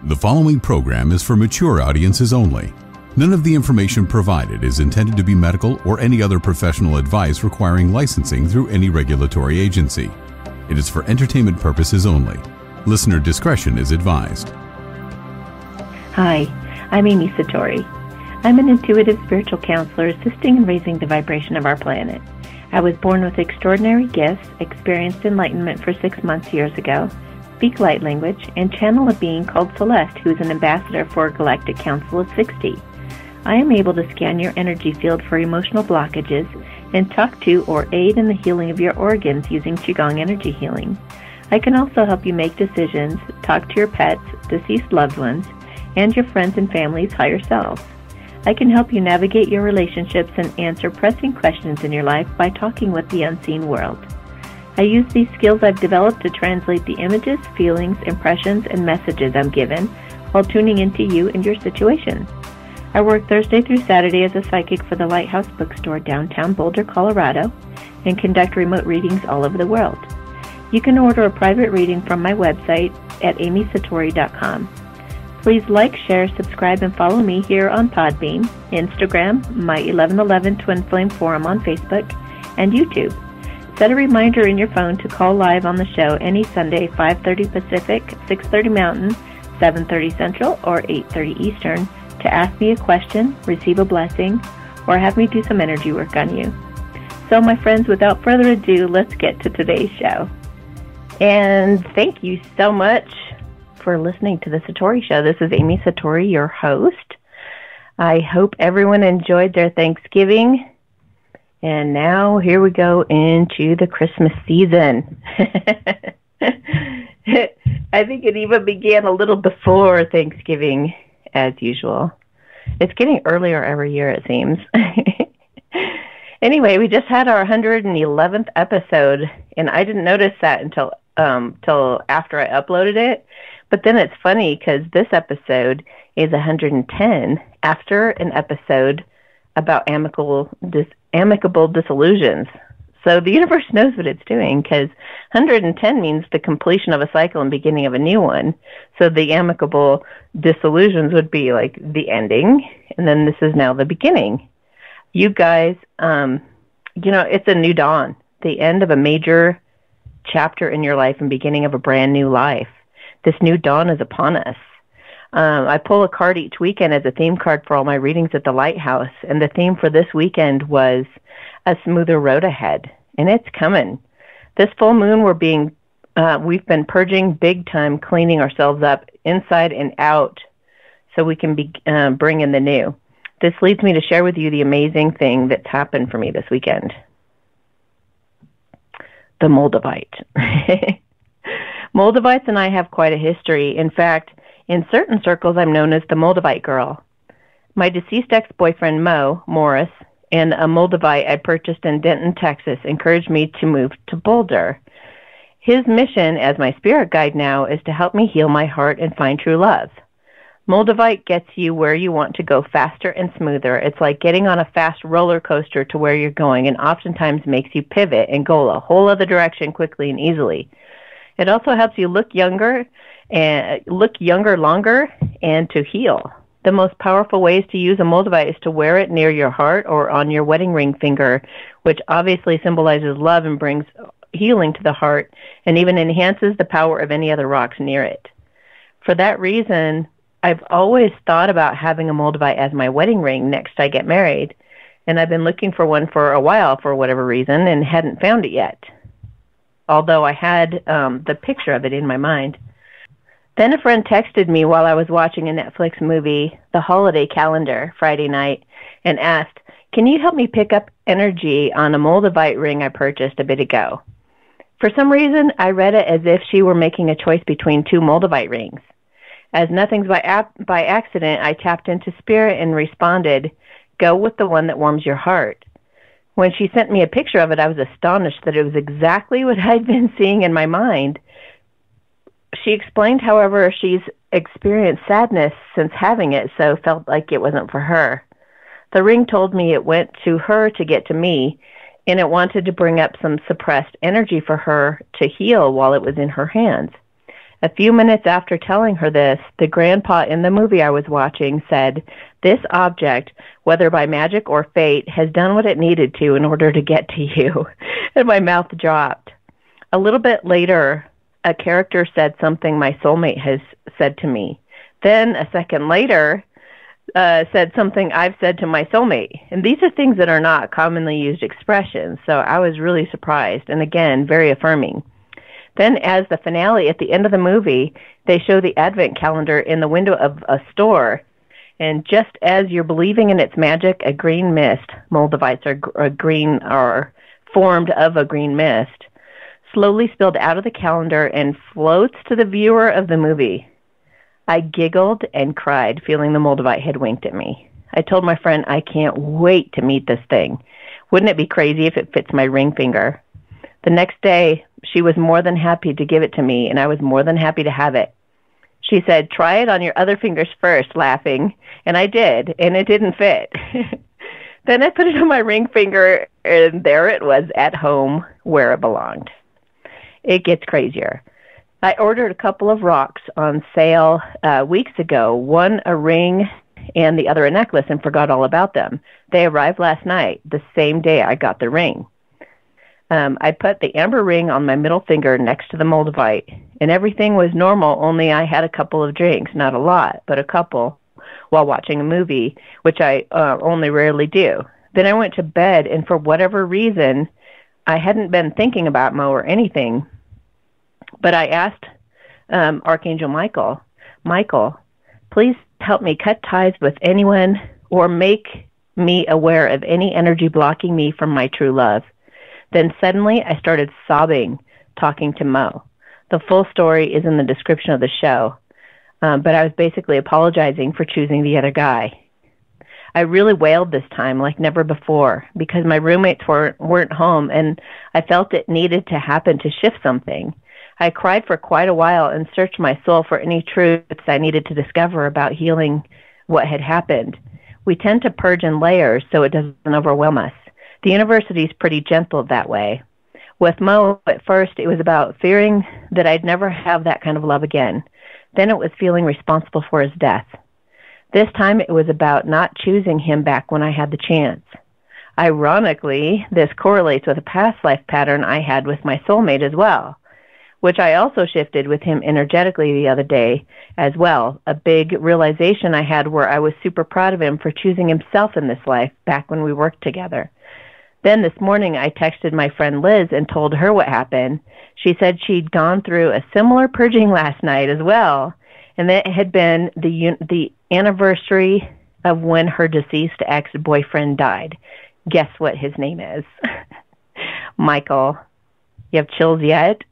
The following program is for mature audiences only. None of the information provided is intended to be medical or any other professional advice requiring licensing through any regulatory agency. It is for entertainment purposes only. Listener discretion is advised. Hi, I'm Amy Satori. I'm an intuitive spiritual counselor assisting in raising the vibration of our planet. I was born with extraordinary gifts, experienced enlightenment for 6 months years ago, speak light language, and channel a being called Celeste, who is an ambassador for a Galactic Council of 60. I am able to scan your energy field for emotional blockages and talk to or aid in the healing of your organs using Qigong energy healing. I can also help you make decisions, talk to your pets, deceased loved ones, and your friends and family's higher selves. I can help you navigate your relationships and answer pressing questions in your life by talking with the unseen world. I use these skills I've developed to translate the images, feelings, impressions, and messages I'm given while tuning into you and your situation. I work Thursday through Saturday as a psychic for the Lighthouse Bookstore downtown Boulder, Colorado, and conduct remote readings all over the world. You can order a private reading from my website at amysatori.com. Please like, share, subscribe, and follow me here on Podbean, Instagram, my 1111 Twin Flame Forum on Facebook, and YouTube. Set a reminder in your phone to call live on the show any Sunday, 5:30 Pacific, 6:30 Mountain, 7:30 Central, or 8:30 Eastern to ask me a question, receive a blessing, or have me do some energy work on you. So, my friends, without further ado, let's get to today's show. And thank you so much for listening to the Satori Show. This is Amy Satori, your host. I hope everyone enjoyed their Thanksgiving. And now here we go into the Christmas season. I think it even began a little before Thanksgiving, as usual. It's getting earlier every year, it seems. Anyway, we just had our 111th episode, and I didn't notice that until after I uploaded it. But then it's funny because this episode is 110 after an episode about amicable disillusions. So the universe knows what it's doing because 110 means the completion of a cycle and beginning of a new one. So the amicable disillusions would be like the ending, and then this is now the beginning. You guys, it's a new dawn, the end of a major chapter in your life and beginning of a brand new life. This new dawn is upon us. I pull a card each weekend as a theme card for all my readings at the Lighthouse, and the theme for this weekend was a smoother road ahead, and it's coming. This full moon, we've been purging big time, cleaning ourselves up inside and out so we can bring in the new. This leads me to share with you the amazing thing that's happened for me this weekend. The Moldavite. Moldavites and I have quite a history. In fact, in certain circles, I'm known as the Moldavite girl. My deceased ex-boyfriend, Morris, and a Moldavite I purchased in Denton, Texas, encouraged me to move to Boulder. His mission as my spirit guide now is to help me heal my heart and find true love. Moldavite gets you where you want to go faster and smoother. It's like getting on a fast roller coaster to where you're going, and oftentimes makes you pivot and go a whole other direction quickly and easily. It also helps you look younger longer and to heal. The most powerful ways to use a Moldavite is to wear it near your heart or on your wedding ring finger, which obviously symbolizes love and brings healing to the heart and even enhances the power of any other rocks near it. For that reason, I've always thought about having a Moldavite as my wedding ring next I get married, and I've been looking for one for a while for whatever reason and hadn't found it yet, although I had the picture of it in my mind. Then a friend texted me while I was watching a Netflix movie, The Holiday Calendar, Friday night, and asked, "Can you help me pick up energy on a Moldavite ring I purchased a bit ago?" For some reason, I read it as if she were making a choice between two Moldavite rings. As nothing's by accident, I tapped into spirit and responded, "Go with the one that warms your heart." When she sent me a picture of it, I was astonished that it was exactly what I'd been seeing in my mind. She explained, however, she's experienced sadness since having it, so felt like it wasn't for her. The ring told me it went to her to get to me, and it wanted to bring up some suppressed energy for her to heal while it was in her hands. A few minutes after telling her this, the grandpa in the movie I was watching said, "This object, whether by magic or fate, has done what it needed to in order to get to you." And my mouth dropped. A little bit later, a character said something my soulmate has said to me. Then, a second later, said something I've said to my soulmate. And these are things that are not commonly used expressions, so I was really surprised, and again, very affirming. Then, as the finale at the end of the movie, they show the advent calendar in the window of a store, and just as you're believing in its magic, a green mist, Moldavites are formed of a green mist, slowly spilled out of the calendar and floats to the viewer of the movie. I giggled and cried, feeling the Moldavite had winked at me. I told my friend, I can't wait to meet this thing. Wouldn't it be crazy if it fits my ring finger? The next day, she was more than happy to give it to me, and I was more than happy to have it. She said, "Try it on your other fingers first," laughing, and I did, and it didn't fit. Then I put it on my ring finger, and there it was at home where it belonged. It gets crazier. I ordered a couple of rocks on sale weeks ago, one a ring and the other a necklace, and forgot all about them. They arrived last night, the same day I got the ring. I put the amber ring on my middle finger next to the Moldavite, and everything was normal, only I had a couple of drinks, not a lot, but a couple, while watching a movie, which I only rarely do. Then I went to bed, and for whatever reason, I hadn't been thinking about Mo or anything, but I asked Archangel Michael, please help me cut ties with anyone or make me aware of any energy blocking me from my true love. Then suddenly I started sobbing, talking to Mo. The full story is in the description of the show, but I was basically apologizing for choosing the other guy. I really wailed this time like never before because my roommates weren't home, and I felt it needed to happen to shift something. I cried for quite a while and searched my soul for any truths I needed to discover about healing what had happened. We tend to purge in layers so it doesn't overwhelm us. The university is pretty gentle that way. With Mo, at first, it was about fearing that I'd never have that kind of love again. Then it was feeling responsible for his death. This time it was about not choosing him back when I had the chance. Ironically, this correlates with a past life pattern I had with my soulmate as well, which I also shifted with him energetically the other day as well. A big realization I had where I was super proud of him for choosing himself in this life back when we worked together. Then this morning I texted my friend Liz and told her what happened. She said she'd gone through a similar purging last night as well, and that had been the anniversary of when her deceased ex-boyfriend died. Guess what his name is? Michael. You have chills yet?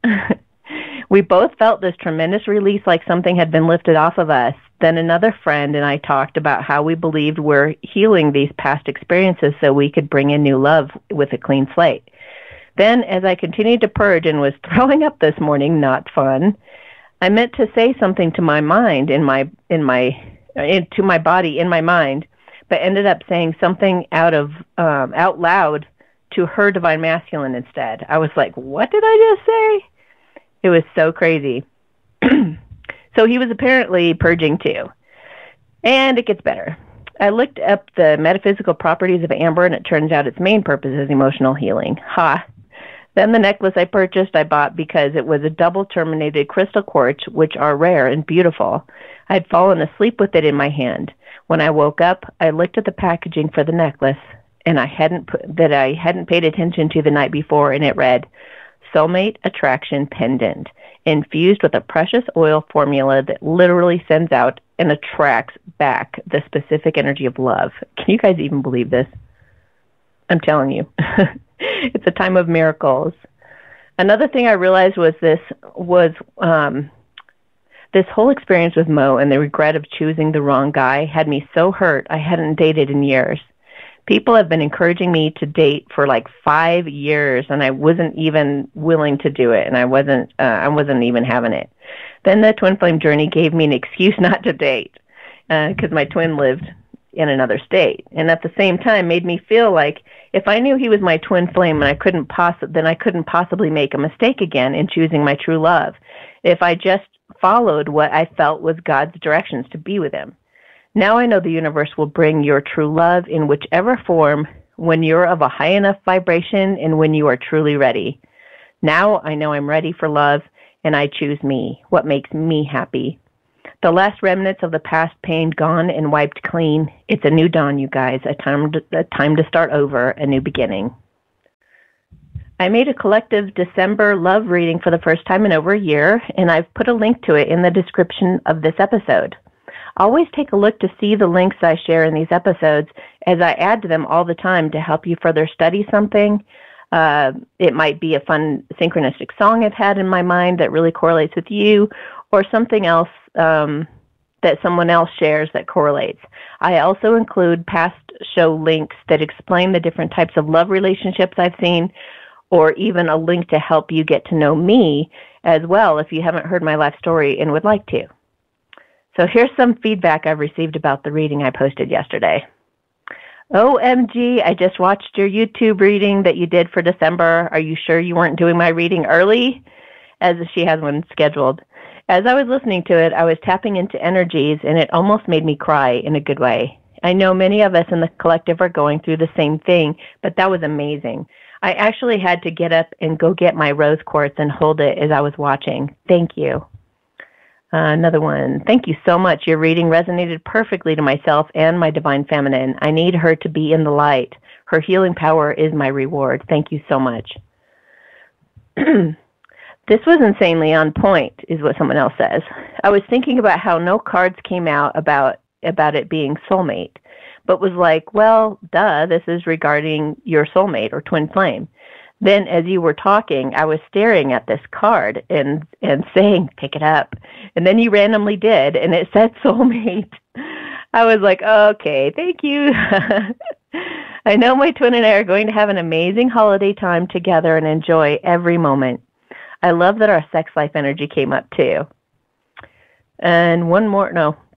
We both felt this tremendous release, like something had been lifted off of us. Then another friend and I talked about how we believed we're healing these past experiences so we could bring in new love with a clean slate. Then, as I continued to purge and was throwing up this morning, not fun, I meant to say something to my mind to my body in my mind, but ended up saying something out loud to her divine masculine instead. I was like, what did I just say? It was so crazy. So he was apparently purging too. And it gets better. I looked up the metaphysical properties of amber, and it turns out its main purpose is emotional healing. Ha! Then the necklace I purchased, I bought because it was a double-terminated crystal quartz, which are rare and beautiful. I'd fallen asleep with it in my hand. When I woke up, I looked at the packaging for the necklace, and I hadn't paid attention to the night before, and it read, Soulmate Attraction Pendant, infused with a precious oil formula that literally sends out and attracts back the specific energy of love. Can you guys even believe this? I'm telling you. It's a time of miracles. Another thing I realized was this whole experience with Mo and the regret of choosing the wrong guy had me so hurt I hadn't dated in years. People have been encouraging me to date for like 5 years, and I wasn't even willing to do it, and I wasn't even having it. Then the twin flame journey gave me an excuse not to date because my twin lived in another state, and at the same time made me feel like if I knew he was my twin flame, and then I couldn't possibly make a mistake again in choosing my true love. If I just followed what I felt was God's directions to be with him. Now I know the universe will bring your true love in whichever form, when you're of a high enough vibration and when you are truly ready. Now I know I'm ready for love, and I choose me, what makes me happy. The last remnants of the past pain gone and wiped clean. It's a new dawn, you guys, a time to start over, a new beginning. I made a collective December love reading for the first time in over a year, and I've put a link to it in the description of this episode. Always take a look to see the links I share in these episodes, as I add to them all the time to help you further study something. It might be a fun synchronistic song I've had in my mind that really correlates with you, or something else that someone else shares that correlates. I also include past show links that explain the different types of love relationships I've seen, or even a link to help you get to know me as well if you haven't heard my life story and would like to. So here's some feedback I've received about the reading I posted yesterday. OMG, I just watched your YouTube reading that you did for December. Are you sure you weren't doing my reading early? As she has one scheduled. As I was listening to it, I was tapping into energies, and it almost made me cry in a good way. I know many of us in the collective are going through the same thing, but that was amazing. I actually had to get up and go get my rose quartz and hold it as I was watching. Thank you. Another one. Thank you so much. Your reading resonated perfectly to myself and my divine feminine. I need her to be in the light. Her healing power is my reward. Thank you so much. This was insanely on point, is what someone else says. I was thinking about how no cards came out about it being soulmate, but was like, well, duh, this is regarding your soulmate or twin flame. Then as you were talking, I was staring at this card and saying, pick it up. And then you randomly did, and it said soulmate. I was like, okay, thank you. I know my twin and I are going to have an amazing holiday time together and enjoy every moment. I love that our sex life energy came up too. And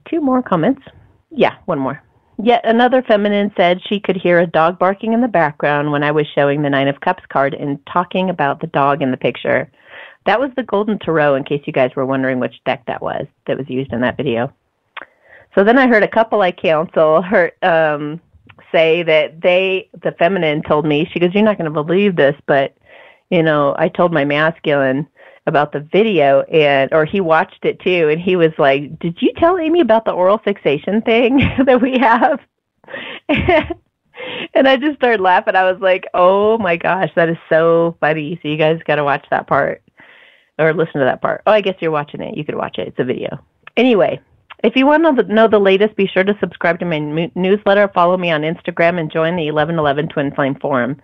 two more comments. Yeah, one more. Yet another feminine said she could hear a dog barking in the background when I was showing the Nine of Cups card and talking about the dog in the picture. That was the Golden Tarot, in case you guys were wondering which deck that was used in that video. So then I heard a couple I counsel say that the feminine told me, she goes, you're not going to believe this, but, I told my masculine about the video, or he watched it too, and he was like, did you tell Amy about the oral fixation thing that we have? And I just started laughing. I was like, oh my gosh, that is so funny. So you guys got to watch that part, or listen to that part. Oh, I guess you're watching it. You could watch it. It's a video. Anyway, if you want to know the latest, be sure to subscribe to my newsletter, follow me on Instagram, and join the 1111 Twin Flame Forum.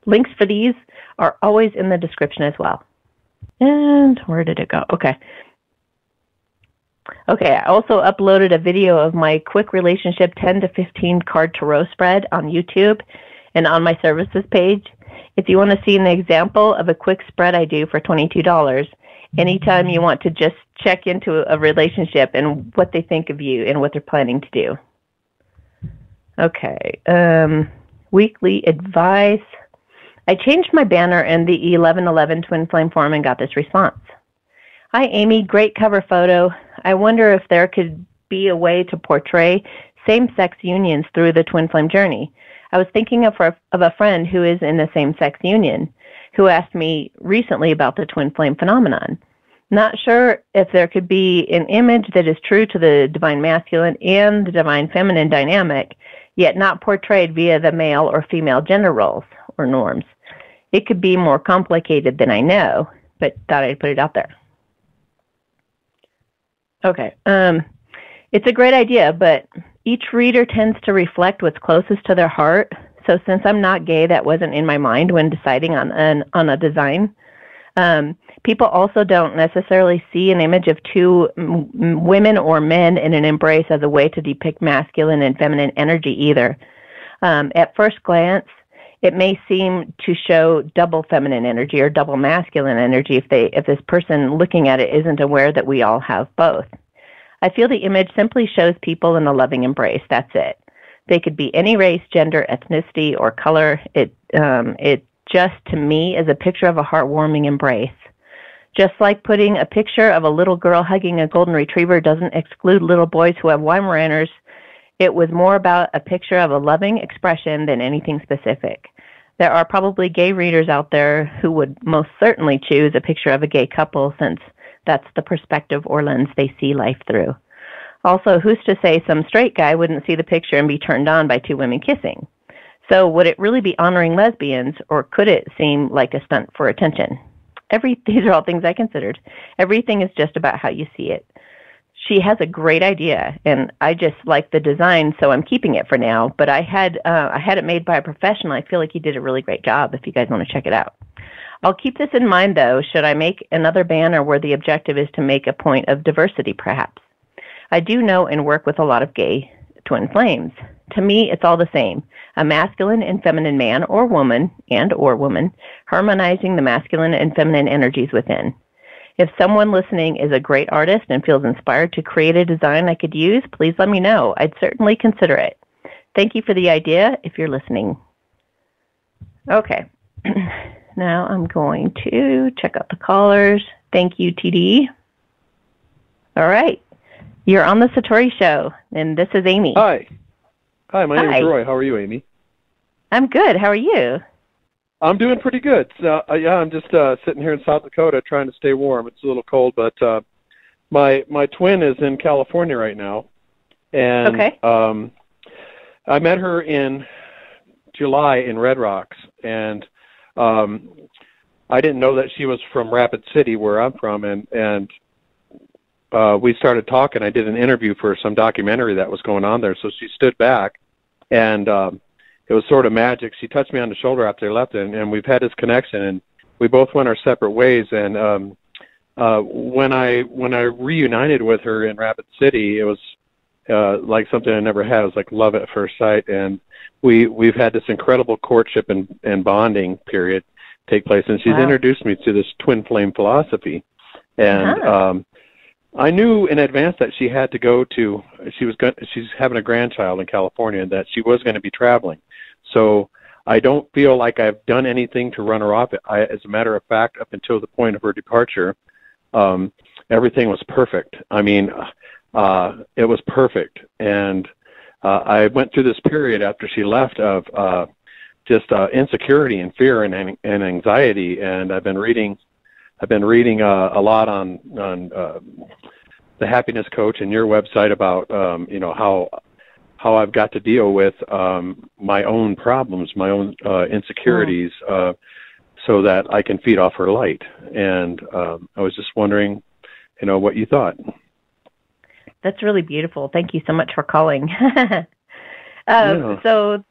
Links for these are always in the description as well. And where did it go? Okay, I also uploaded a video of my quick relationship 10 to 15 card tarot spread on YouTube and on my services page. If you want to see an example of a quick spread I do for $22, anytime you want to just check into a relationship and what they think of you and what they're planning to do. Okay, weekly advice. I changed my banner in the 1111 Twin Flame Forum and got this response. Hi, Amy. Great cover photo. I wonder if there could be a way to portray same-sex unions through the Twin Flame journey. I was thinking of a friend who is in a same-sex union who asked me recently about the Twin Flame phenomenon. Not sure if there could be an image that is true to the divine masculine and the divine feminine dynamic, yet not portrayed via the male or female gender roles or norms. It could be more complicated than I know, but thought I'd put it out there. Okay, it's a great idea, but each reader tends to reflect what's closest to their heart. So since I'm not gay, that wasn't in my mind when deciding on a design. People also don't necessarily see an image of two women or men in an embrace as a way to depict masculine and feminine energy either. At first glance, it may seem to show double feminine energy or double masculine energy if this person looking at it isn't aware that we all have both. I feel the image simply shows people in a loving embrace. That's it. They could be any race, gender, ethnicity, or color. It just, to me, is a picture of a heartwarming embrace. Just like putting a picture of a little girl hugging a golden retriever doesn't exclude little boys who have Weimaraners, it was more about a picture of a loving expression than anything specific. There are probably gay readers out there who would most certainly choose a picture of a gay couple since that's the perspective or lens they see life through. Also, who's to say some straight guy wouldn't see the picture and be turned on by two women kissing? So would it really be honoring lesbians, or could it seem like a stunt for attention? These are all things I considered. Everything is just about how you see it. She has a great idea, and I just like the design, so I'm keeping it for now. But I had it made by a professional. I feel like he did a really great job if you guys want to check it out. I'll keep this in mind, though. Should I make another banner where the objective is to make a point of diversity, perhaps? I do know and work with a lot of gay twin flames. To me, it's all the same. A masculine and feminine man or woman, harmonizing the masculine and feminine energies within. If someone listening is a great artist and feels inspired to create a design I could use, please let me know. I'd certainly consider it. Thank you for the idea if you're listening. Okay. Now I'm going to check out the callers. Thank you, TD. All right. You're on the Satori Show, and this is Amy. Hi. Hi, my name is Roy. How are you, Amy? I'm good. How are you? I'm doing pretty good. So, I'm just sitting here in South Dakota trying to stay warm. It's a little cold, but my twin is in California right now. And okay. I met her in July in Red Rocks, and I didn't know that she was from Rapid City, where I'm from, and we started talking. I did an interview for some documentary that was going on there, so she stood back, and it was sort of magic. She touched me on the shoulder after I left, and we've had this connection, and we both went our separate ways. And when I reunited with her in Rapid City, it was like something I never had. It was like love at first sight, and we've had this incredible courtship and bonding period take place. And she's introduced me to this twin flame philosophy, and I knew in advance that she had to go to. She's having a grandchild in California, and that she was going to be traveling. So I don't feel like I've done anything to run her off. As a matter of fact, up until the point of her departure, everything was perfect. I mean, it was perfect. And I went through this period after she left of just insecurity and fear and anxiety. And I've been reading a lot on the Happiness Coach and your website about how I've got to deal with my own problems, my own insecurities, so that I can feed off her light. And I was just wondering, what you thought. That's really beautiful. Thank you so much for calling. So,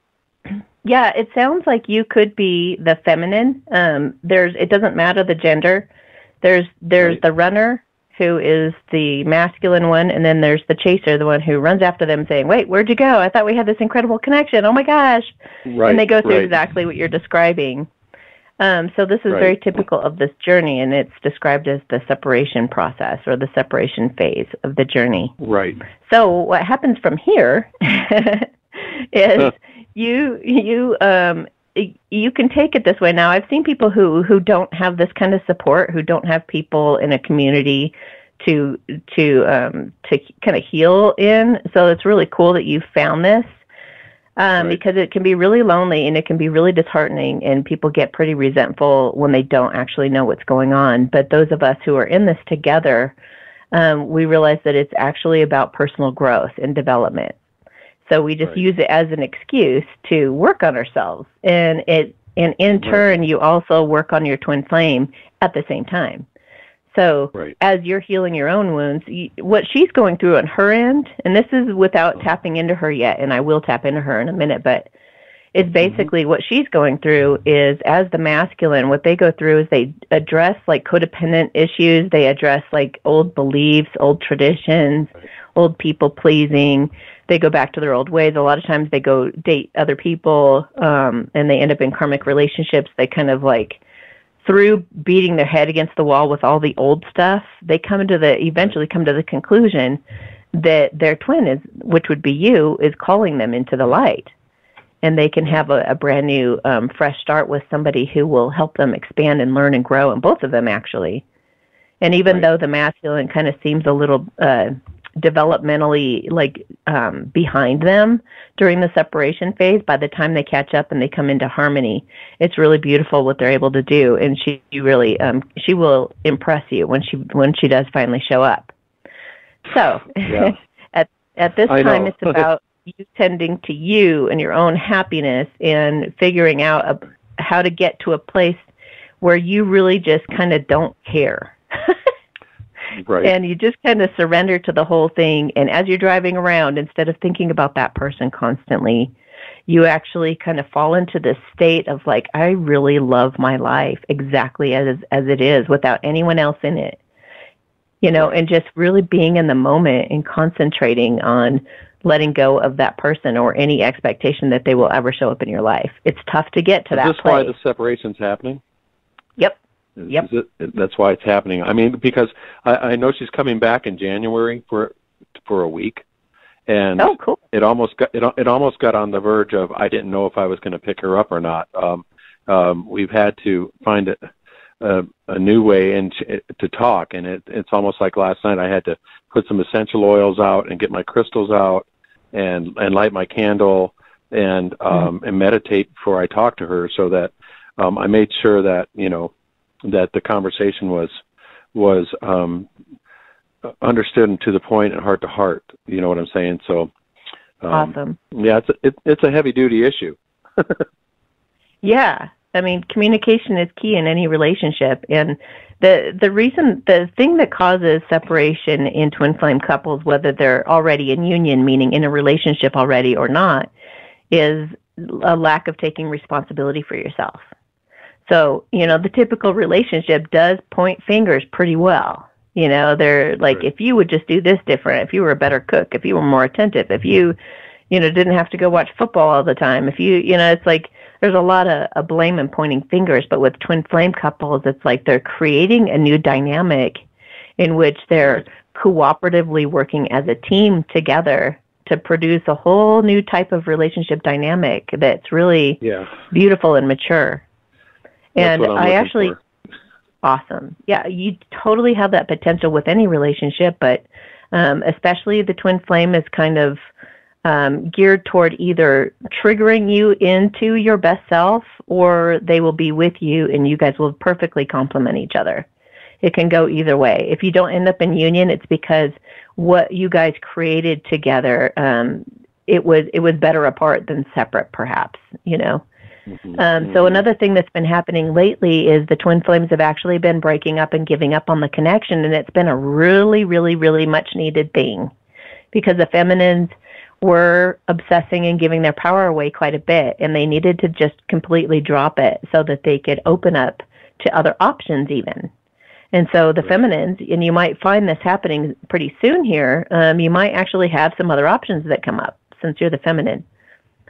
yeah, it sounds like you could be the feminine. It doesn't matter the gender. There's right. The runner, who is the masculine one, and then there's the chaser, the one who runs after them saying, wait, where'd you go? I thought we had this incredible connection. Oh, my gosh. Right, and they go through exactly what you're describing. So this is very typical of this journey, and it's described as the separation process or the separation phase of the journey. Right. So what happens from here is you can take it this way. Now, I've seen people who don't have this kind of support, who don't have people in a community to kind of heal in. So it's really cool that you found this, because it can be really lonely and it can be really disheartening, and people get pretty resentful when they don't actually know what's going on. But those of us who are in this together, we realize that it's actually about personal growth and development. So we just use it as an excuse to work on ourselves. And in turn, you also work on your twin flame at the same time. So as you're healing your own wounds, what she's going through on her end, and this is without tapping into her yet, and I will tap into her in a minute, but it's basically what she's going through is, as the masculine, what they go through is they address like codependent issues. They address like old beliefs, old traditions, old people pleasing. They go back to their old ways. A lot of times they go date other people, and they end up in karmic relationships. They kind of like, through beating their head against the wall with all the old stuff, they eventually come to the conclusion that their twin which would be you, is calling them into the light. And they can have a brand new, fresh start with somebody who will help them expand and learn and grow, and both of them actually. And even Right. though the masculine kind of seems a little developmentally like behind them during the separation phase, by the time they catch up and they come into harmony, it's really beautiful what they're able to do. And she really she will impress you when she does finally show up. So Yeah. at this I time, know. it's about you tending to you and your own happiness and figuring out how to get to a place where you really just kind of don't care. Right. And you just kind of surrender to the whole thing. And as you're driving around, instead of thinking about that person constantly, you actually kind of fall into this state of like, I really love my life exactly as it is without anyone else in it. Right. And just really being in the moment and concentrating on letting go of that person or any expectation that they will ever show up in your life. It's tough to get to that place. Is this why the separation's happening? Yep. That's why it's happening. I mean, because I know she's coming back in January for a week, and oh, cool. It almost got on the verge of I didn't know if I was going to pick her up or not. We've had to find a new way to talk, and it's almost like last night I had to put some essential oils out and get my crystals out and light my candle and meditate before I talk to her, so that I made sure that that the conversation was understood and to the point and heart to heart. You know what I'm saying? So awesome. Yeah, it's a heavy duty issue. Yeah. I mean, communication is key in any relationship, and the thing that causes separation in twin flame couples, whether they're already in union, meaning in a relationship already or not, is a lack of taking responsibility for yourself. So, the typical relationship does point fingers pretty well. They're like, Right. if you would just do this different, if you were a better cook, if you were more attentive, if you, didn't have to go watch football all the time, if you, it's like there's a lot of blame and pointing fingers. But with twin flame couples, it's like they're creating a new dynamic in which they're cooperatively working as a team together to produce a whole new type of relationship dynamic that's really beautiful and mature. That's and what I'm I actually, for. Awesome. Yeah, you totally have that potential with any relationship, but especially the twin flame is kind of geared toward either triggering you into your best self, or they will be with you and you guys will perfectly complement each other. It can go either way. If you don't end up in union, it's because what you guys created together, it was better apart than separate, perhaps, So another thing that's been happening lately is the twin flames have actually been breaking up and giving up on the connection, and it's been a really, really, really much needed thing, because the feminines were obsessing and giving their power away quite a bit, and they needed to just completely drop it so that they could open up to other options even. And so the feminines, and you might find this happening pretty soon here, you might actually have some other options that come up since you're the feminine.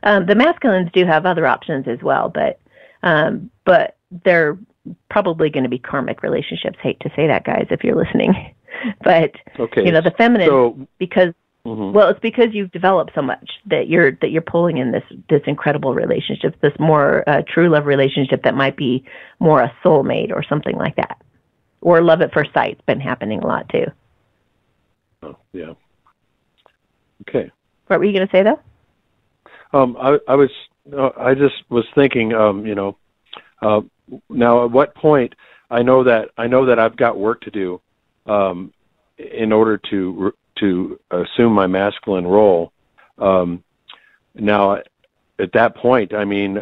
The masculines do have other options as well, but they're probably going to be karmic relationships. Hate to say that, guys, if you're listening. But the feminine, because it's because you've developed so much that you're pulling in this incredible relationship, this more true love relationship that might be more a soulmate or something like that, or love at first sight's been happening a lot too. Oh yeah. Okay. What were you going to say though? I just was thinking, now at what point I know that I've got work to do, in order to assume my masculine role. Now, at that point, I mean,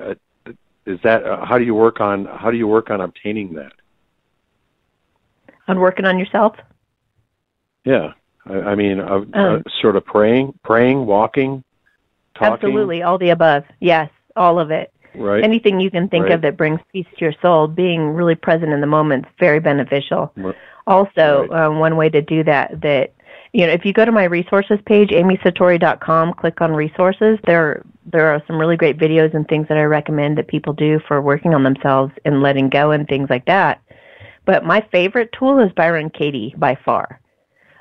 is that how do you work on obtaining that? On working on yourself? Yeah, I mean, sort of praying, walking. Talking. Absolutely, all the above. Yes, all of it. Right. Anything you can think of that brings peace to your soul, being really present in the moment is very beneficial. Right. Also, one way to do that, if you go to my resources page, amysatori.com, click on resources, there are some really great videos and things that I recommend that people do for working on themselves and letting go and things like that. But my favorite tool is Byron Katie by far.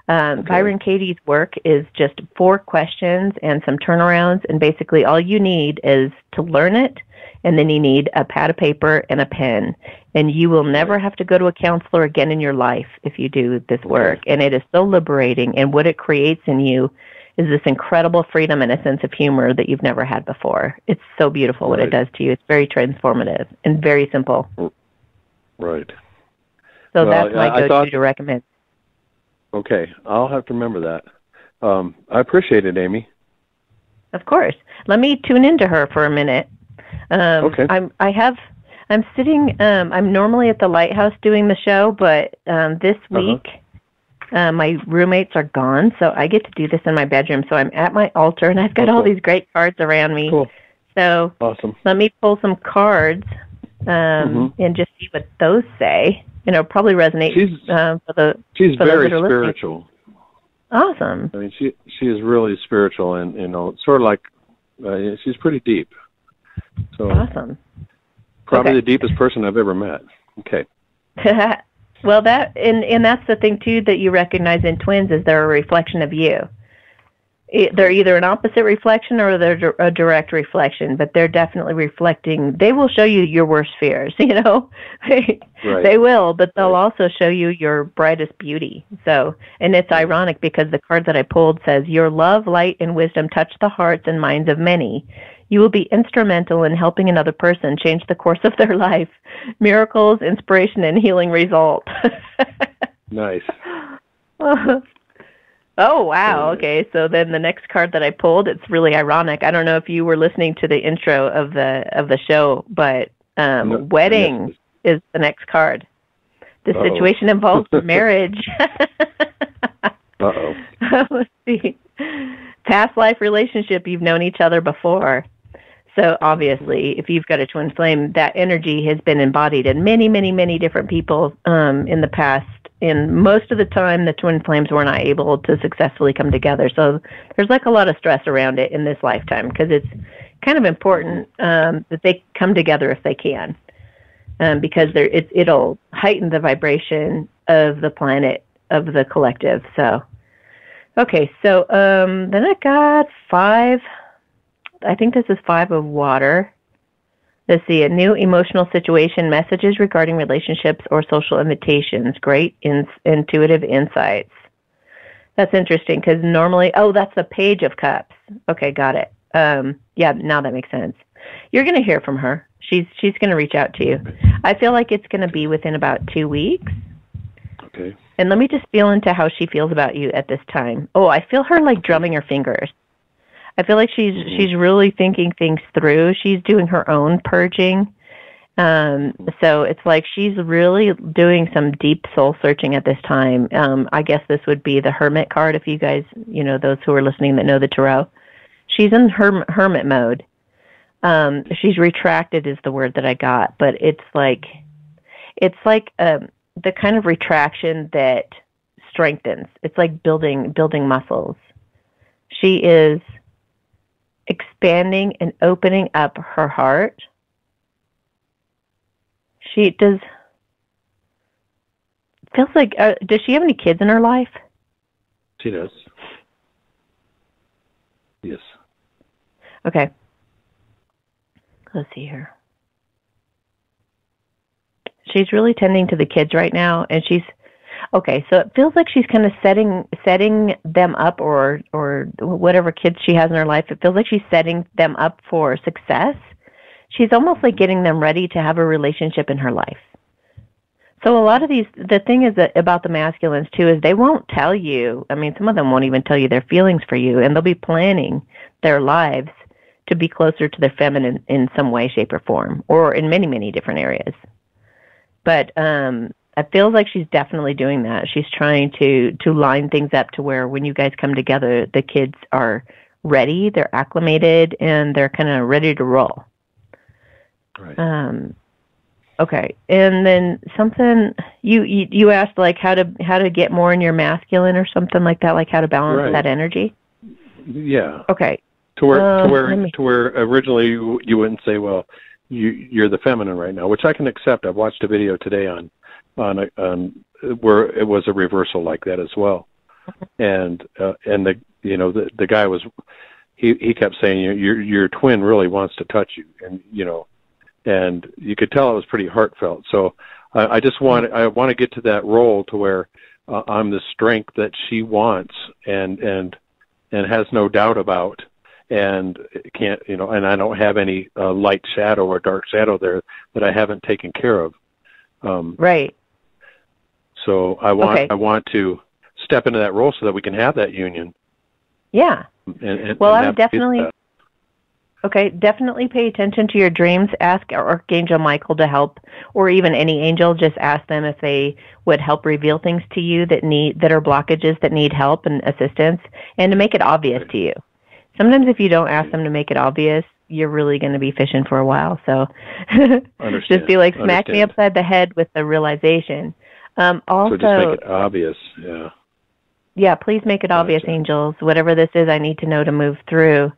Byron Katie's work is just 4 questions and some turnarounds, and basically all you need is to learn it, and then you need a pad of paper and a pen, and you will never have to go to a counselor again in your life if you do this work, and it is so liberating, and what it creates in you is this incredible freedom and a sense of humor that you've never had before. It's so beautiful what it does to you. It's very transformative and very simple. Right. So that's my go-to to recommend. Okay, I'll have to remember that. I appreciate it, Amy. Of course. Let me tune into her for a minute. Okay. I'm sitting. I'm normally at the lighthouse doing the show, but this week my roommates are gone, so I get to do this in my bedroom. So I'm at my altar, and I've got all these great cards around me. Cool. So awesome. Let me pull some cards and just see what those say. You know, probably resonate She's very spiritual. Awesome. I mean, she is really spiritual, and sort of like she's pretty deep. So awesome. Probably the deepest person I've ever met. Okay. Well, and that's the thing too that you recognize in twins is they're a reflection of you. They're either an opposite reflection or they're a direct reflection, but they're definitely reflecting. They will show you your worst fears, you know. They will, but they'll also show you your brightest beauty. So, and it's ironic because the card that I pulled says, "Your love, light, and wisdom touch the hearts and minds of many. You will be instrumental in helping another person change the course of their life. Miracles, inspiration, and healing result." Nice. Oh, wow. Okay. So then the next card that I pulled, it's really ironic. I don't know if you were listening to the intro of the show, but wedding is the next card. The situation involves marriage. Let's see. Past life relationship, you've known each other before. So obviously, if you've got a twin flame, that energy has been embodied in many, many, many different people in the past. And most of the time, the twin flames were not able to successfully come together. So there's like a lot of stress around it in this lifetime because it's kind of important that they come together if they can, because it'll heighten the vibration of the planet, of the collective. So, okay, so then I got 5. I think this is 5 of water. Let's see, a new emotional situation, messages regarding relationships or social invitations. Great intuitive insights. That's interesting because normally, that's the Page of Cups. Okay, got it. Yeah, now that makes sense. You're going to hear from her. She's going to reach out to you. I feel like it's going to be within about 2 weeks. Okay. And let me just feel into how she feels about you at this time. Oh, I feel her like drumming her fingers. I feel like she's really thinking things through. She's doing her own purging. So it's like she's really doing some deep soul searching at this time. I guess this would be the Hermit card if you guys, those who are listening that know the Tarot. She's in hermit mode. She's retracted is the word that I got, but it's like the kind of retraction that strengthens. It's like building muscles. She is expanding and opening up her heart. Feels like, does she have any kids in her life? She does. Yes. Okay. Let's see here. She's really tending to the kids right now, and okay, so it feels like she's kind of setting them up, or whatever kids she has in her life. It feels like she's setting them up for success. She's almost like getting them ready to have a relationship in her life. So a lot of the thing is that about the masculines too is they won't tell you. I mean, some of them won't even tell you their feelings for you, and they'll be planning their lives to be closer to their feminine in some way, shape, or form, or in many, many different areas. But it feels like she's definitely doing that. She's trying to line things up to where when you guys come together, the kids are ready, they're acclimated, and they're kind of ready to roll. Right. Okay, and then something you asked like how to get more in your masculine or something like that, like how to balance that energy. Yeah. Okay. To where originally you wouldn't say, well, you're the feminine right now, which I can accept. I've watched a video today on where it was a reversal like that as well. the guy was, he kept saying, your twin really wants to touch you, and and you could tell it was pretty heartfelt. So I want to get to that role to where I'm the strength that she wants and has no doubt about, and can't, and I don't have any light shadow or dark shadow there that I haven't taken care of. Right. So I want to step into that role so that we can have that union. Yeah. Well, I would definitely pay attention to your dreams. Ask Archangel Michael to help, or even any angel. Just ask them if they would help reveal things to you that are blockages that need help and assistance, and to make it obvious to you. Sometimes if you don't ask them to make it obvious, you're really going to be fishing for a while. So just be like, smack me upside the head with the realization. Also, so just make it obvious. Yeah. Yeah, please make it obvious, angels. Whatever this is, I need to know to move through.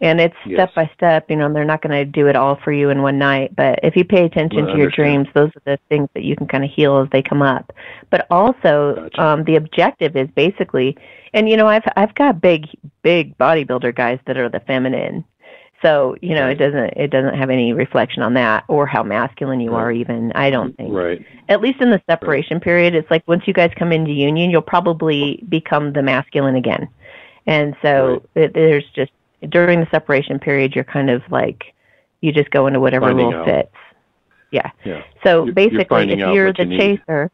And it's step by step. They're not going to do it all for you in one night. But if you pay attention to your dreams, those are the things that you can kind of heal as they come up. But also, the objective is basically, and I've got big bodybuilder guys that are the feminine. So it doesn't have any reflection on that or how masculine you are. Even I don't think. Right. At least in the separation period, it's like once you guys come into union, you'll probably become the masculine again. And so there's just during the separation period, you're kind of like you just go into whatever role fits. Yeah. So basically, if you're the chaser,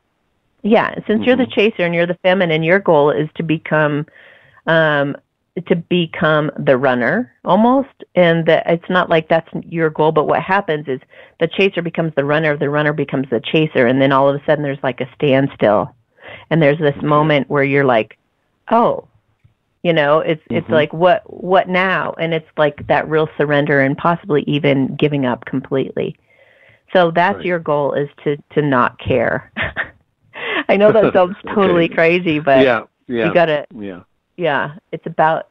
since you're the chaser and you're the feminine, your goal is to become the runner almost, and it's not like that's your goal, but what happens is the chaser becomes the runner becomes the chaser, and then all of a sudden there's like a standstill, and there's this moment where you're like, oh, it's like what now, and it's like that real surrender and possibly even giving up completely. So that's your goal, is to not care. I know that sounds totally crazy, but you gotta it's about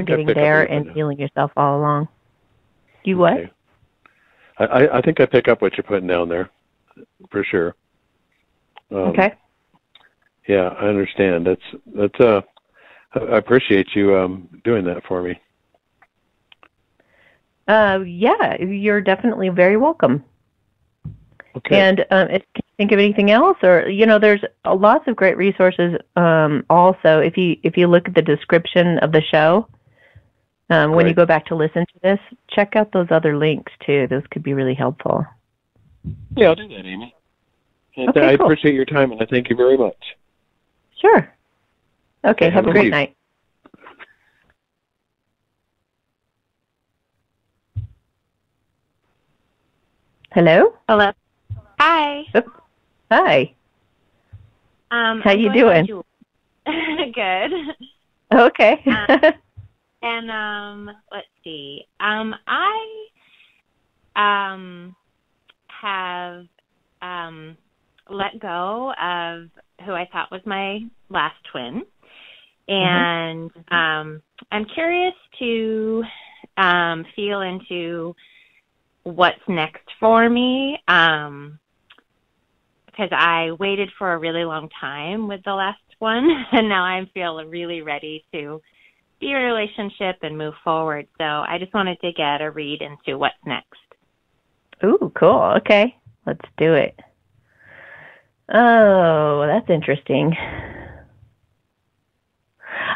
getting there and healing yourself all along. You what? Okay. I think I pick up what you're putting down there, for sure. Okay. Yeah, I understand. That's I appreciate you doing that for me. Yeah, you're definitely very welcome. Okay. And can you think of anything else? Or there's lots of great resources. Also, if you look at the description of the show, when you go back to listen to this, check out those other links too. Those could be really helpful. Yeah, I'll do that, Amy. And okay, I cool. appreciate your time, and I thank you very much. Sure. Okay, have a great night. Hello? Hello. Hi. Oops. Hi. How you doing? Good. Okay. And let's see. I have let go of who I thought was my last twin, and I'm curious to feel into what's next for me, because I waited for a really long time with the last one, and now I feel really ready to be in a relationship and move forward. So I just wanted to get a read into what's next. Ooh, cool. Okay, let's do it. Oh, that's interesting.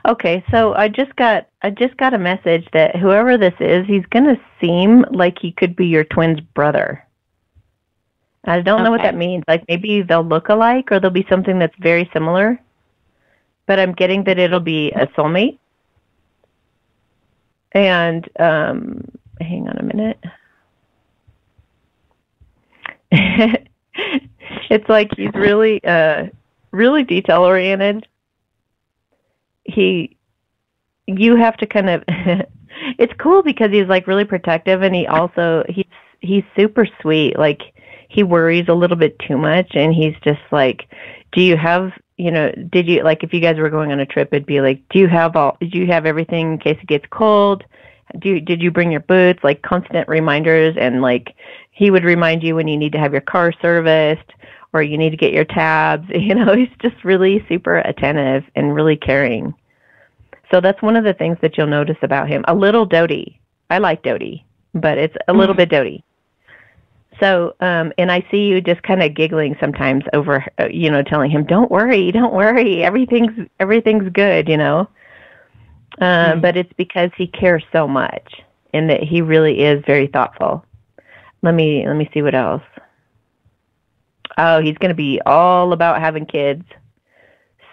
Okay, so I just got a message that whoever this is, he's going to seem like he could be your twin's brother. I don't know what that means. Like maybe they'll look alike or there'll be something that's very similar. But I'm getting that it'll be a soulmate. And hang on a minute. It's like he's really really detail oriented. You have to kind of it's cool because he's like really protective, and he's super sweet. Like he worries a little bit too much, and he's just like, do you have, did you, like if you guys were going on a trip, it'd be like, did you have everything in case it gets cold? Did you bring your boots? Like constant reminders, and like he would remind you when you need to have your car serviced, or you need to get your tabs. He's just really super attentive and really caring. So that's one of the things that you'll notice about him. A little doty. I like doty, but it's a little bit doty. So, and I see you just kind of giggling sometimes over, telling him, don't worry, everything's good, But it's because he cares so much and that he really is very thoughtful. Let me see what else. Oh, he's going to be all about having kids.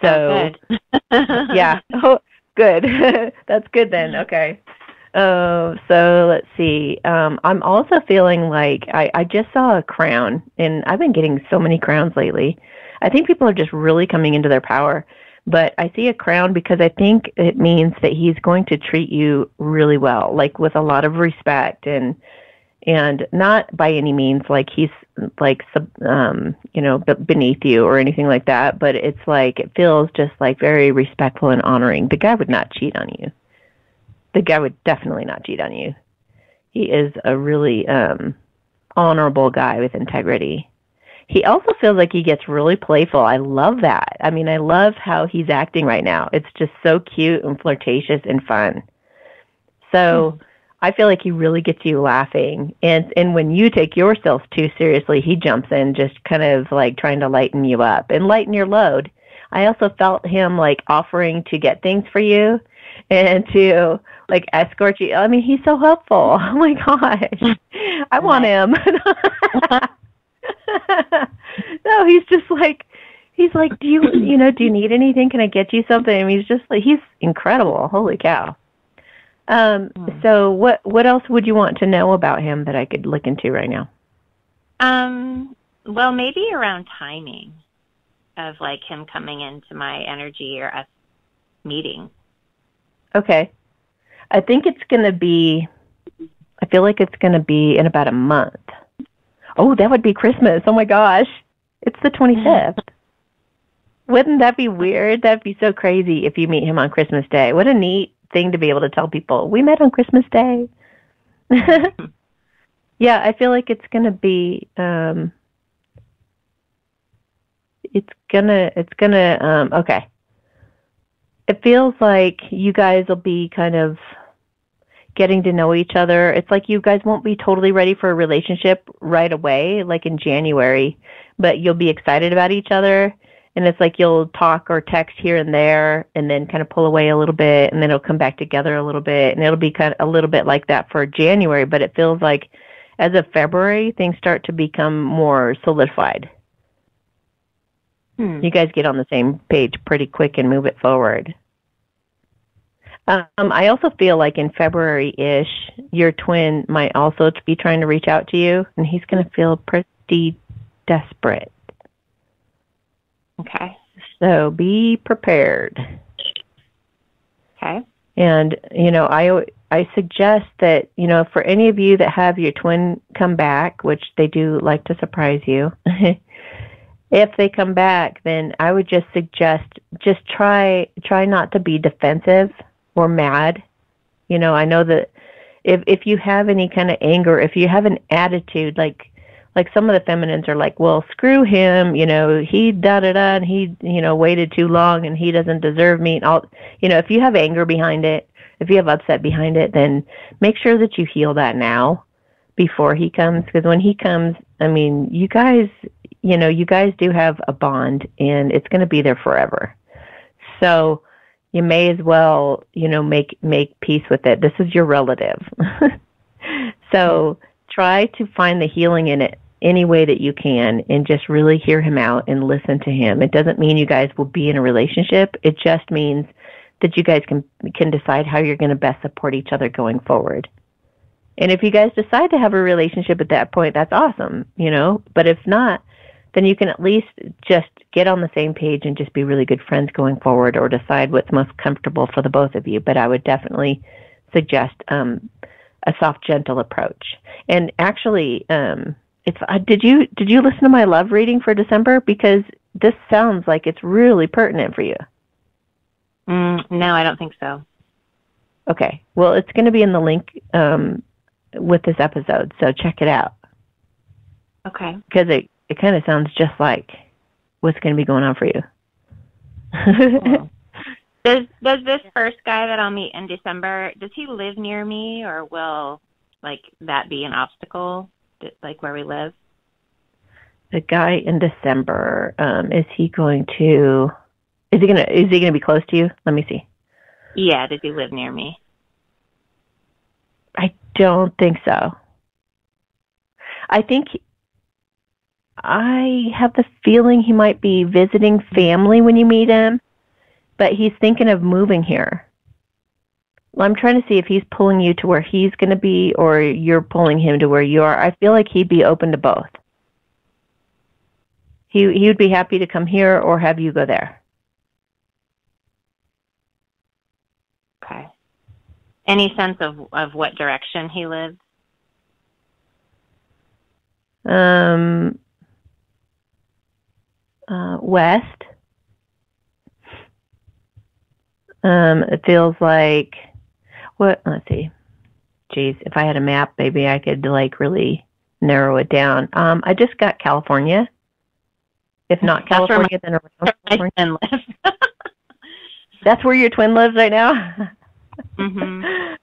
So, yeah. Oh, good. That's good then. Okay. So let's see. I'm also feeling like I just saw a crown, and I've been getting so many crowns lately. I think people are just really coming into their power. But I see a crown because I think it means that he's going to treat you really well, like with a lot of respect and not by any means like he's like beneath you or anything like that. But it's like it feels just like very respectful and honoring. The guy would not cheat on you. The guy would definitely not cheat on you. He is a really honorable guy with integrity. He also feels like he gets really playful. I love that. I mean, I love how he's acting right now. It's just so cute and flirtatious and fun. So I feel like he really gets you laughing. And when you take yourself too seriously, he jumps in just kind of like trying to lighten you up and lighten your load. I also felt him like offering to get things for you and to like escort you. I mean, he's so helpful. Oh my gosh. I want him. No, he's like, do you need anything? Can I get you something? I mean, he's incredible. Holy cow. So what else would you want to know about him that I could look into right now? Well, maybe around timing of like him coming into my energy or us meeting. Okay. I think I feel like it's going to be in about a month. Oh, that would be Christmas. Oh my gosh. It's the 25th. Wouldn't that be weird? That'd be so crazy if you meet him on Christmas Day. What a neat thing to be able to tell people. We met on Christmas Day. Yeah, I feel like it's going to be, okay. It feels like you guys will be kind of getting to know each other. It's like you guys won't be totally ready for a relationship right away, like in January, but you'll be excited about each other. And it's like you'll talk or text here and there and then kind of pull away a little bit and then it'll come back together a little bit. And it'll be kind of a little bit like that for January, but it feels like as of February, things start to become more solidified. You guys get on the same page pretty quick and move it forward. I also feel like in February-ish, your twin might also be trying to reach out to you, and he's going to feel pretty desperate. Okay. So be prepared. Okay. And, I suggest that, for any of you that have your twin come back, which they do like to surprise you, if they come back, then I would just suggest try not to be defensive or mad. I know that if you have any kind of anger, if you have an attitude, like some of the feminines are like, well, screw him, he da-da-da, and he, waited too long and he doesn't deserve me. And all, if you have anger behind it, if you have upset behind it, then make sure that you heal that now before he comes. Because when he comes, I mean, you guys do have a bond and it's going to be there forever. So you may as well, make peace with it. This is your relative. So try to find the healing in it any way that you can and just really hear him out and listen to him. It doesn't mean you guys will be in a relationship. It just means that you guys can decide how you're going to best support each other going forward. And if you guys decide to have a relationship at that point, that's awesome, But if not, then you can at least just get on the same page and just be really good friends going forward or decide what's most comfortable for the both of you. But I would definitely suggest a soft, gentle approach. And actually, did you listen to my love reading for December? Because this sounds like it's really pertinent for you. No, I don't think so. Okay. Well, it's going to be in the link with this episode, so check it out. Okay. Because it kind of sounds just like what's going to be going on for you. Cool. Does this first guy that I'll meet in December, does he live near me, or will like that be an obstacle, like where we live? The guy in December, is he going to be close to you? Let me see. Yeah, does he live near me? I don't think so. I have the feeling he might be visiting family when you meet him, but he's thinking of moving here. Well, I'm trying to see if he's pulling you to where he's going to be or you're pulling him to where you are. I feel like he'd be open to both. He would be happy to come here or have you go there. Okay. Any sense of what direction he lives? West. It feels like let's see. Geez, if I had a map, maybe I could like really narrow it down. I just got California. If not California, then around California. Twin lives. That's where your twin lives right now? Mm-hmm.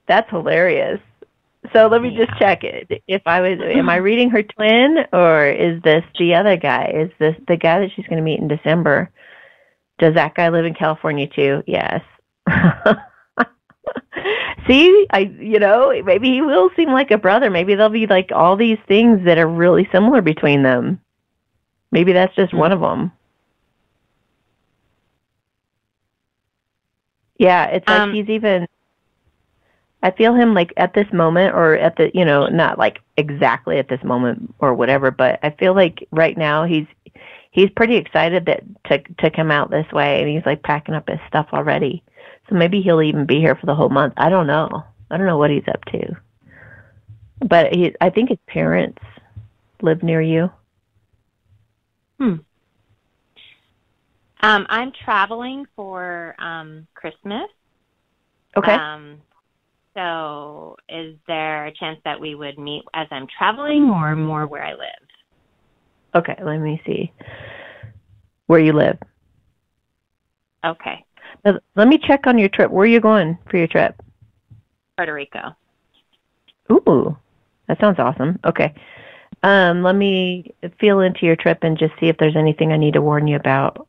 That's hilarious. So let me just check it. Am I reading her twin, or is this the other guy? Is this the guy that she's going to meet in December? Does that guy live in California too? Yes. See, maybe he will seem like a brother. Maybe there'll be like all these things that are really similar between them. Maybe that's just one of them. Yeah, it's like he's even, I feel him like at this moment or at the, not like exactly at this moment or whatever, but I feel like right now he's pretty excited to come out this way, and he's like packing up his stuff already. So maybe he'll even be here for the whole month. I don't know. I don't know what he's up to. But I think his parents live near you. I'm traveling for Christmas. Okay. So is there a chance that we would meet as I'm traveling or more where I live? Okay, let me see where you live. Okay. Now, let me check on your trip. Where are you going for your trip? Puerto Rico. Ooh, that sounds awesome. Okay. Let me feel into your trip and just see if there's anything I need to warn you about.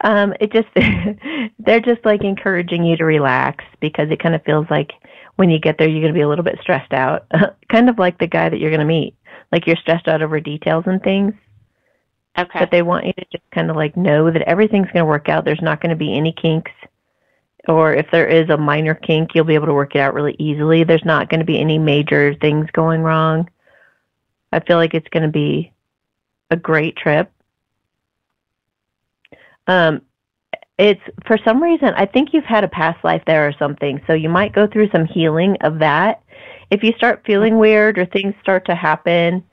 They're just like encouraging you to relax, because it kind of feels like when you get there, you're going to be a little bit stressed out. Kind of like the guy that you're going to meet. Like you're stressed out over details and things. Okay. But they want you to just kind of like know that everything's going to work out. There's not going to be any kinks. Or if there is a minor kink, you'll be able to work it out really easily. There's not going to be any major things going wrong. I feel like it's going to be a great trip. It's, for some reason, I think you've had a past life there or something, so you might go through some healing of that. If you start feeling weird or things start to happen,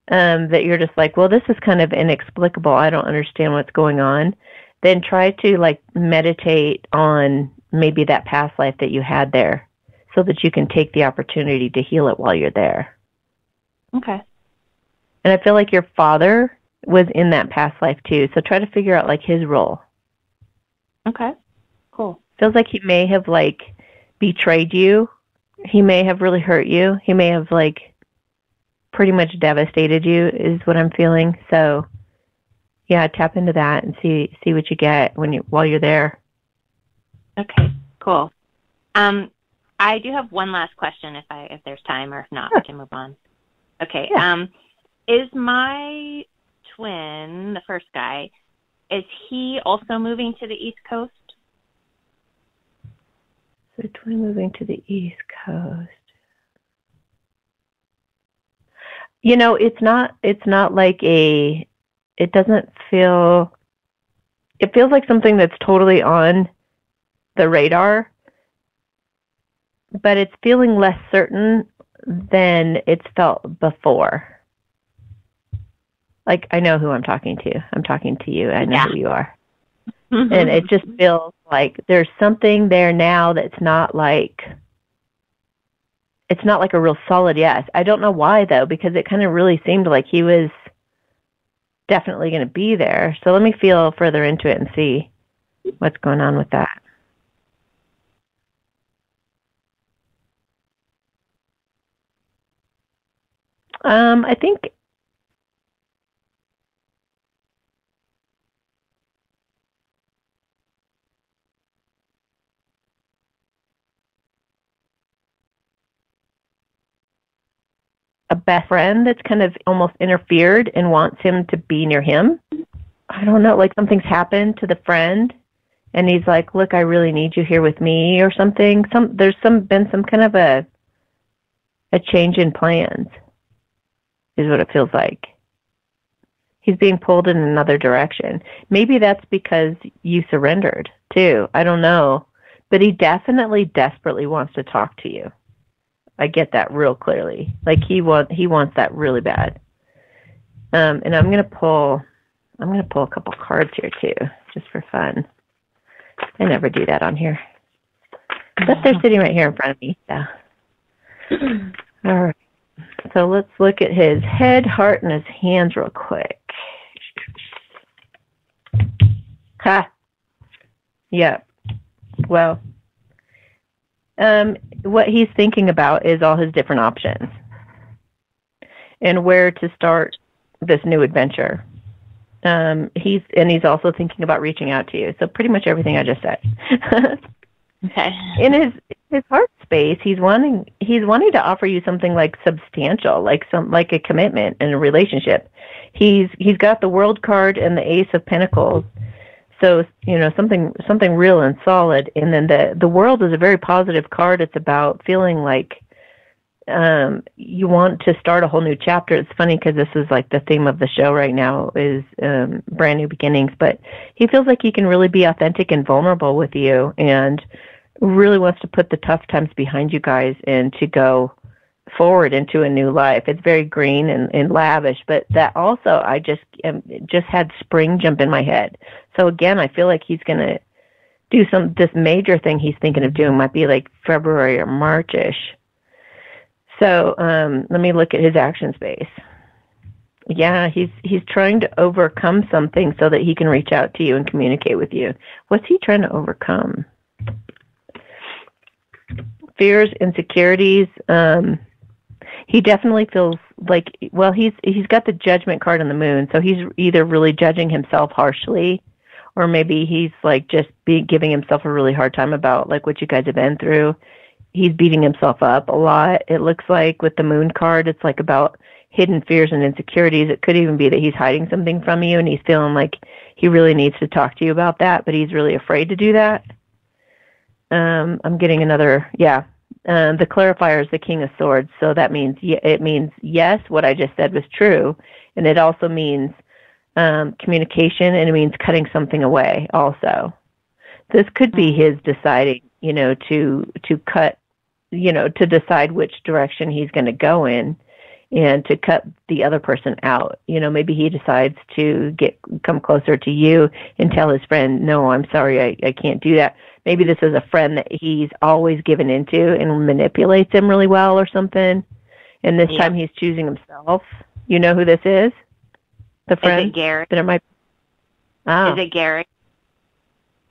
that you're just like, well, this is kind of inexplicable, I don't understand what's going on, then try to like meditate on maybe that past life that you had there, so that you can take the opportunity to heal it while you're there. Okay. And I feel like your father was in that past life too, so try to figure out like his role. Okay. Cool. Feels like he may have like betrayed you. He may have really hurt you. He may have like pretty much devastated you, is what I'm feeling. So yeah, tap into that and see what you get while you're there. Okay. Cool. I do have one last question if there's time, or if not, we can move on. Okay. Yeah. Is my twin, the first guy, is he also moving to the East Coast? So twin moving to the East Coast. It's not like it doesn't feel, it feels like something that's totally on the radar, but it's feeling less certain than it's felt before. Like, I know who I'm talking to. I'm talking to you. I know who you are. And it just feels like there's something there now that's not like, it's not like a real solid yes. I don't know why, though, because it kind of really seemed like he was definitely going to be there. So let me feel further into it and see what's going on with that. I think a best friend that's kind of almost interfered and wants him to be near him. I don't know, like something's happened to the friend and he's like, look, I really need you here with me or something. There's been some kind of a change in plans is what it feels like. He's being pulled in another direction. Maybe that's because you surrendered too. I don't know. But he definitely desperately wants to talk to you. I get that real clearly. Like he wants that really bad. And I'm gonna pull a couple cards here too, just for fun. I never do that on here. But they're sitting right here in front of me. So. All right. So let's look at his head, heart, and his hands real quick. Ha. Yep. Well, what he's thinking about is all his different options and where to start this new adventure. He's also thinking about reaching out to you. So pretty much everything I just said. Okay. In his heart space, he's wanting to offer you something like substantial, like a commitment in a relationship. He's got the World card and the Ace of Pentacles. So, something real and solid. And then the World is a very positive card. It's about feeling like you want to start a whole new chapter. It's funny because this is like the theme of the show right now is brand new beginnings. But he feels like he can really be authentic and vulnerable with you and really wants to put the tough times behind you guys and to go forward into a new life. It's very green and lavish, but that also I just had spring jump in my head. So again, I feel like he's going to do this major thing he's thinking of doing might be like February or March-ish. So let me look at his action space. Yeah, he's trying to overcome something so that he can reach out to you and communicate with you. What's he trying to overcome? Fears, insecurities. He definitely feels like, well, he's got the Judgment card on the Moon, so he's either really judging himself harshly, or maybe he's like just giving himself a really hard time about like what you guys have been through. He's beating himself up a lot. It looks like with the Moon card, it's like about hidden fears and insecurities. It could even be that he's hiding something from you, and he's feeling like he really needs to talk to you about that, but he's really afraid to do that. I'm getting another, yeah. The clarifier is the King of Swords, so that means it means yes, what I just said was true, and it also means communication, and it means cutting something away. Also, this could be his deciding, to cut, to decide which direction he's going to go in, and to cut the other person out. Maybe he decides to come closer to you and tell his friend, "No, I'm sorry, I can't do that." Maybe this is a friend that he's always given into and manipulates him really well or something. And this time he's choosing himself. You know who this is? The friend? Is it Gary? That it might... Is it Gary?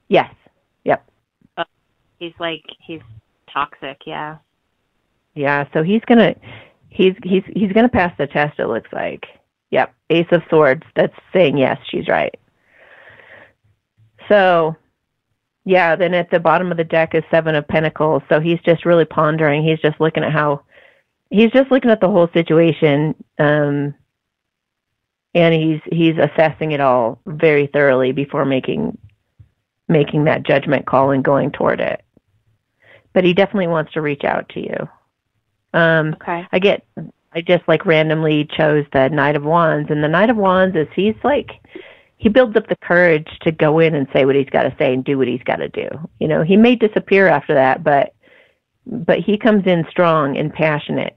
Yes. Yep. Oh, he's toxic, yeah. Yeah, so he's gonna pass the test, it looks like. Yep. Ace of Swords. That's saying yes, she's right. So... yeah, then at the bottom of the deck is Seven of Pentacles. So he's just really pondering. He's just looking at the whole situation, and he's assessing it all very thoroughly before making that judgment call and going toward it. But he definitely wants to reach out to you. Okay. I just like randomly chose the Knight of Wands, and the Knight of Wands is he builds up the courage to go in and say what he's got to say and do what he's got to do. He may disappear after that, but he comes in strong and passionate.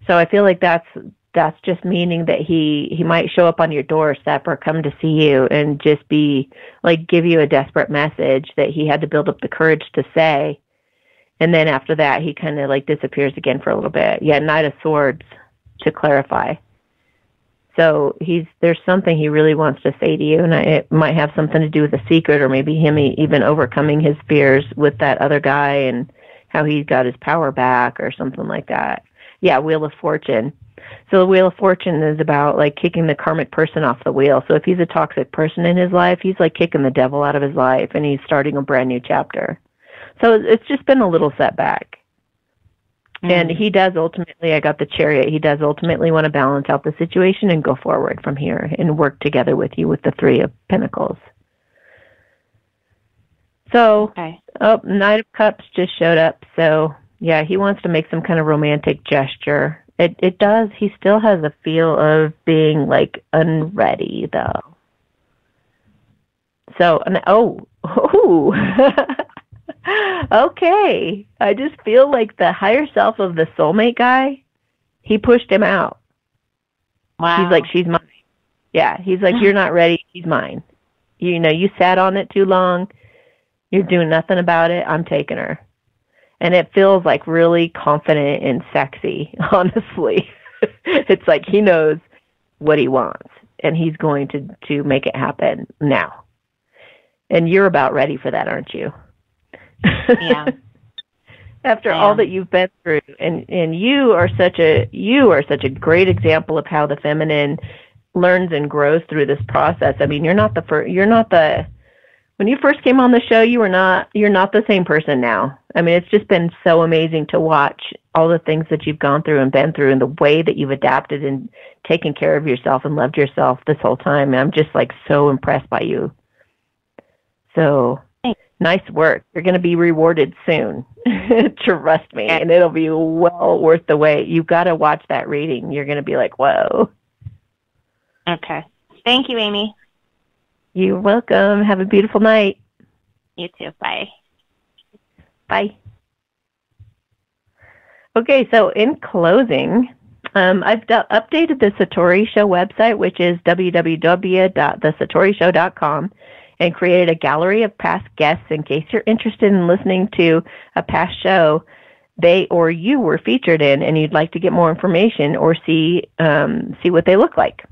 So I feel like that's that's just meaning that he might show up on your doorstep or come to see you and just be like, give you a desperate message that he had to build up the courage to say. And then after that, he kind of like disappears again for a little bit. Yeah, Knight of Swords to clarify. So there's something he really wants to say to you, and it might have something to do with a secret, or maybe him even overcoming his fears with that other guy and how he got his power back or something like that. Yeah, Wheel of Fortune. So the Wheel of Fortune is about like kicking the karmic person off the wheel. So if he's a toxic person in his life, he's like kicking the devil out of his life, and he's starting a brand new chapter. So it's just been a little setback. And he does ultimately, I got the Chariot, he does ultimately want to balance out the situation and go forward from here and work together with you with the Three of Pentacles. So, Knight of Cups just showed up. So, yeah, he wants to make some kind of romantic gesture. It does. He still has a feel of being, like, unready, though. So, okay. I just feel like the higher self of the soulmate guy, he pushed him out. Wow. He's like, she's mine. Yeah, he's like, you're not ready. She's mine. You know, you sat on it too long. You're doing nothing about it. I'm taking her. And it feels like really confident and sexy, honestly. It's like he knows what he wants, and he's going to make it happen now. And you're about ready for that, aren't you? Yeah. After all that you've been through, and you are such a great example of how the feminine learns and grows through this process. I mean, when you first came on the show, you're not the same person now. I mean, it's just been so amazing to watch all the things that you've gone through and been through, and the way that you've adapted and taken care of yourself and loved yourself this whole time. And I'm just like so impressed by you. So nice work. You're going to be rewarded soon. Trust me. And it'll be well worth the wait. You've got to watch that reading. You're going to be like, whoa. Okay. Thank you, Amy. You're welcome. Have a beautiful night. You too. Bye. Bye. Okay, so in closing, I've updated the Satori Show website, which is www.thesatorishow.com, and created a gallery of past guests in case you're interested in listening to a past show they or you were featured in, and you'd like to get more information or see what they look like.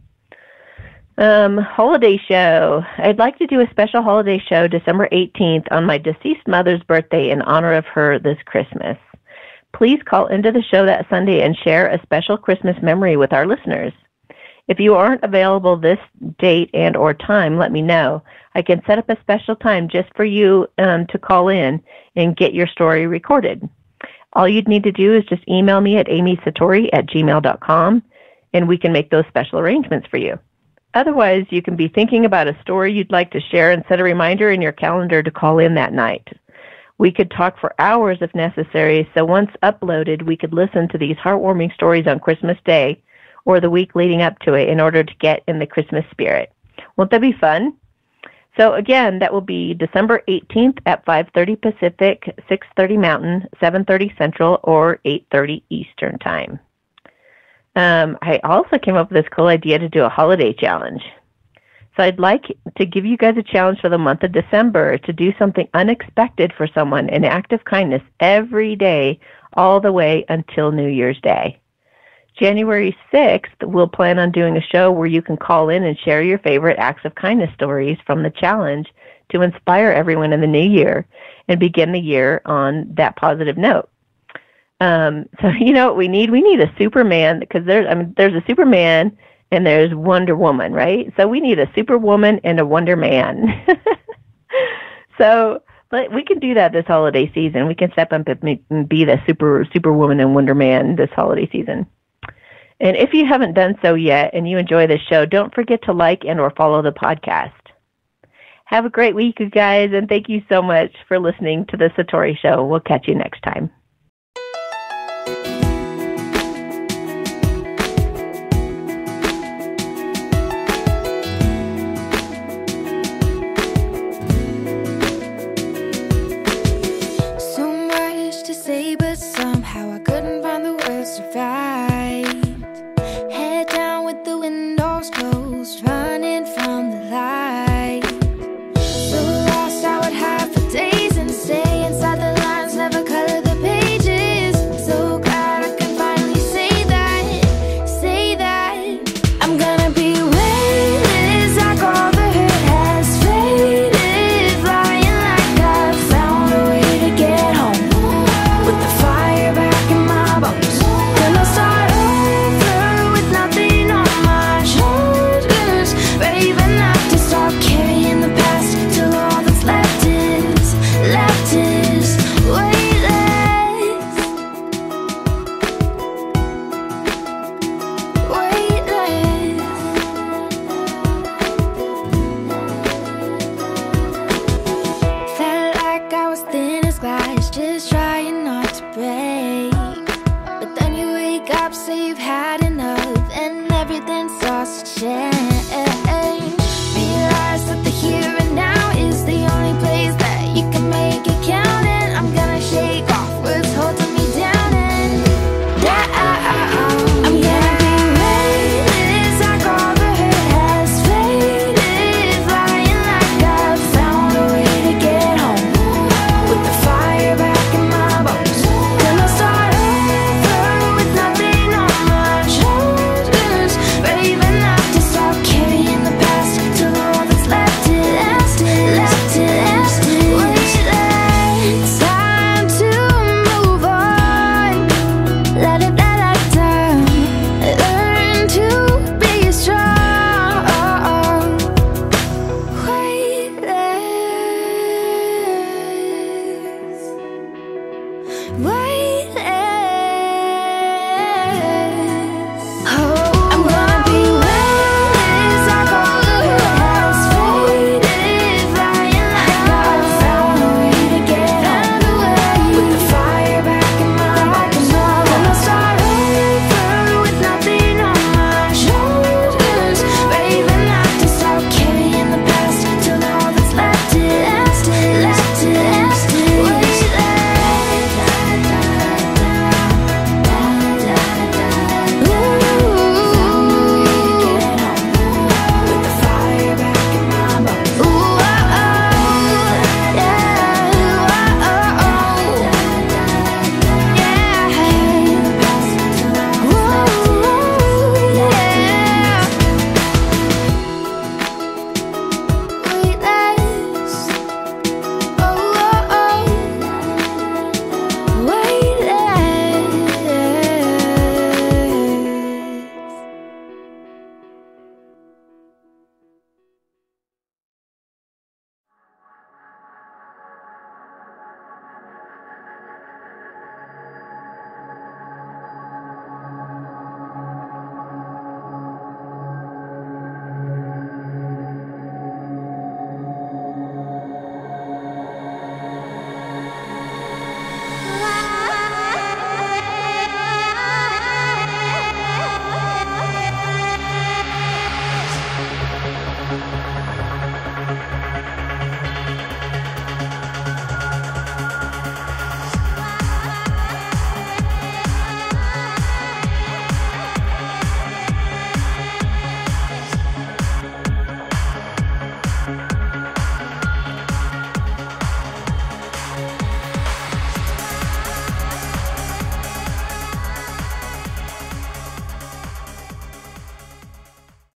Holiday show. I'd like to do a special holiday show December 18th on my deceased mother's birthday in honor of her this Christmas. Please call into the show that Sunday and share a special Christmas memory with our listeners. If you aren't available this date and or time, let me know. I can set up a special time just for you to call in and get your story recorded. All you'd need to do is just email me at amysatori@gmail.com, and we can make those special arrangements for you. Otherwise, you can be thinking about a story you'd like to share and set a reminder in your calendar to call in that night. We could talk for hours if necessary, so once uploaded, we could listen to these heartwarming stories on Christmas Day or the week leading up to it in order to get in the Christmas spirit. Won't that be fun? So again, that will be December 18th at 5:30 Pacific, 6:30 Mountain, 7:30 Central, or 8:30 Eastern Time. I also came up with this cool idea to do a holiday challenge. So I'd like to give you guys a challenge for the month of December to do something unexpected for someone, an act of kindness every day, all the way until New Year's Day. January 6th, we'll plan on doing a show where you can call in and share your favorite acts of kindness stories from the challenge to inspire everyone in the new year and begin the year on that positive note. So you know what we need? We need a Superman, because there's a Superman and there's Wonder Woman, right? So we need a Superwoman and a Wonder Man. So we can do that this holiday season. We can step up and be the Superwoman and Wonder Man this holiday season. And if you haven't done so yet and you enjoy this show, don't forget to like and or follow the podcast. Have a great week, you guys, and thank you so much for listening to The Satori Show. We'll catch you next time.